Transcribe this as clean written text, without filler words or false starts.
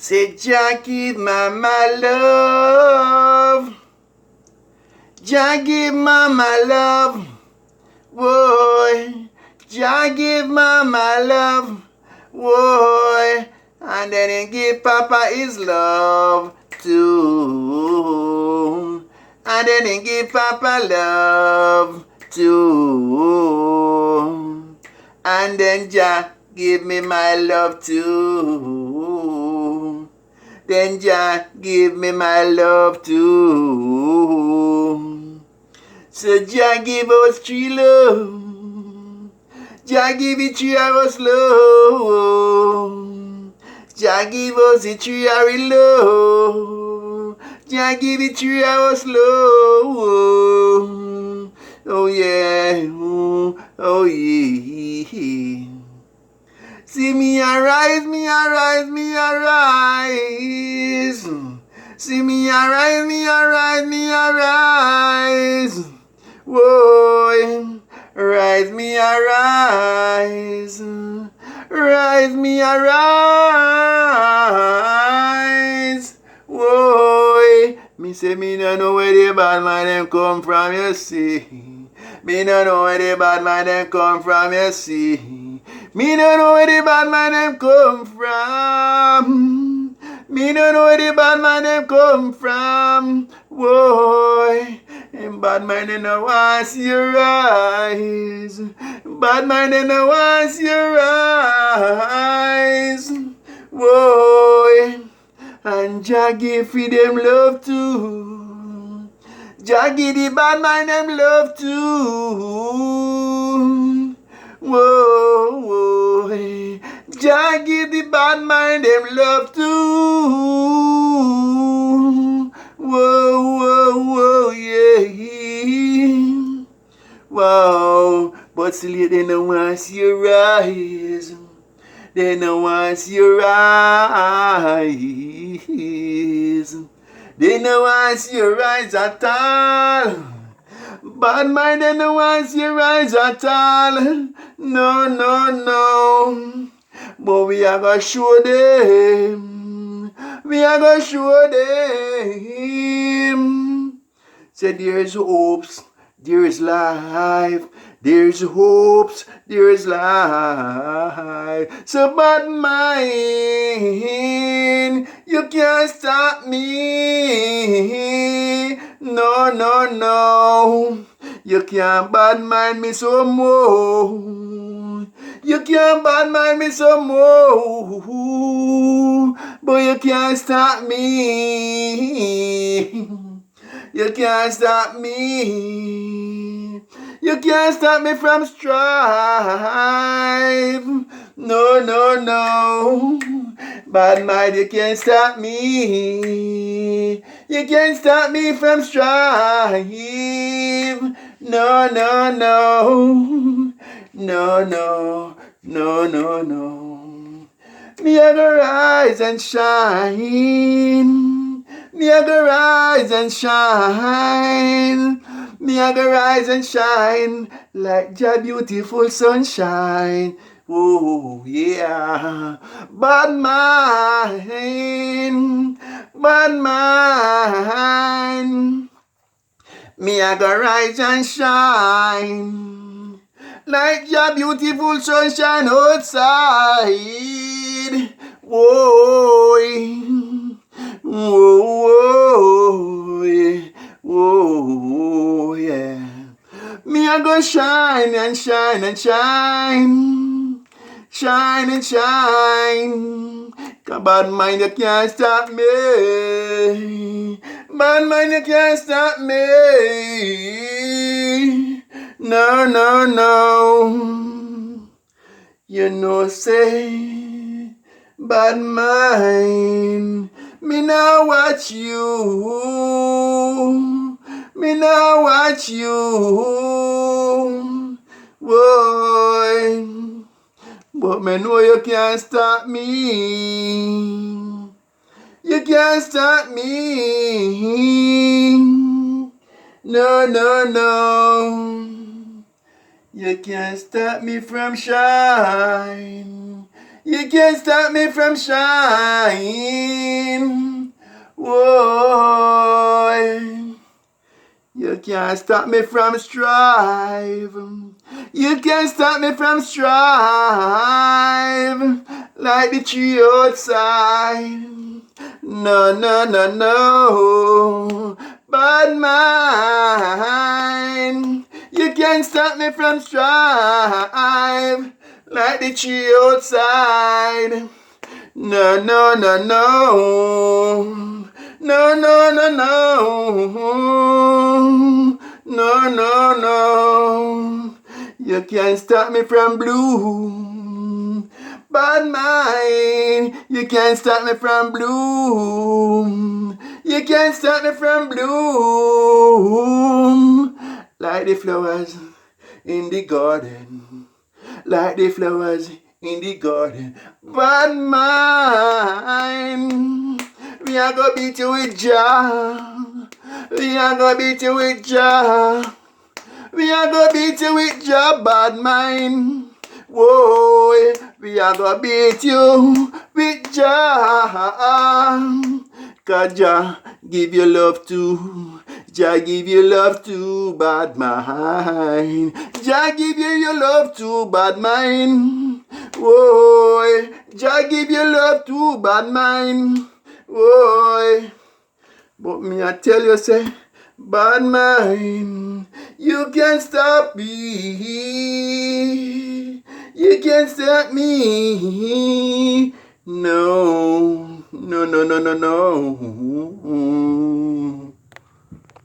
Say, Jah give my love. Jah give my love. Whoa. Jah give my love. Whoa. And then he give Papa his love too. And then he give Papa love too. And then Jah give me my love too. Then Jah give me my love too. So Jah give us true love. Jah give it 3 hours love. Jah give us the 3 hour love. Jah give it 3 hours love. Oh yeah, oh yeah. See me arise, me arise, me arise. See me arise, me arise, me arise. Whoa, rise me arise. Rise me arise. Whoa, me say me no know where the bad man them come from, you see. Me no know where the bad man them come from, you see. Me no know where the bad man them come from. Me no know where the bad man them come from. Whoa, and bad man they no want see your eyes. Bad man they no want see your eyes. Whoa, and Jah give for them love too. Jah give the bad man them love too. Whoa, whoa, Jah give the bad man them love too. Whoa, whoa, whoa, yeah. Wow, but still they no want see your eyes. They no want see your eyes. They no want see your eyes at all. Bad mind, they no want see your eyes at all. No, no, no. But we are gonna show them. We are gonna show them. Say there is hopes, there is life. There is hopes, there is life. So bad mind, you can't stop me. No, no, no. You can't bad mind me so more. You can't bad mind me so more. But you can't stop me. You can't stop me. You can't stop me from strive. No, no, no. Bad mind, you can't stop me. You can't stop me from strive. No, no, no. No, no, no, no, no. Me a go rise and shine. Me a go rise and shine. Me a go rise and shine like Jah beautiful sunshine. Oh yeah. Bad mind, bad mind. Me a go rise and shine like Jah beautiful sunshine outside. Whoa, whoa, whoa, yeah. Me a go shine and shine and shine, shine and shine. 'Cause bad mind you can't stop me. Bad mind you can't stop me. No, no, no. You know say bad mind. Me now watch you. Me now watch you. Boy. But me know you can't stop me. You can't stop me. No, no, no. You can't stop me from shine. You can't stop me from shine. Whoa. You can't stop me from strive. You can't stop me from strive. Like the tree outside. No, no, no, no. Bad mind. You can't stop me from strive. Like the tree outside. No, no, no, no. No, no, no, no. No, no, no. You can't stop me from bloom. Bad mind. You can't stop me from bloom. You can't stop me from bloom. Like the flowers in the garden. Like the flowers in the garden. Bad mind. We are gonna beat you with Jah. We are gonna beat you with Jah. We are gonna beat you with Jah, bad mind. Whoa, we are gonna beat you with Jah. Cause Jah give you love too. Jah give you love too, bad mind. Jah give you your love too, bad mind. Whoa, Jah give you love too, bad mind. Whoa, but me I tell you say, bad mind, you can't stop me. You can't stop me. No, no, no, no, no, no.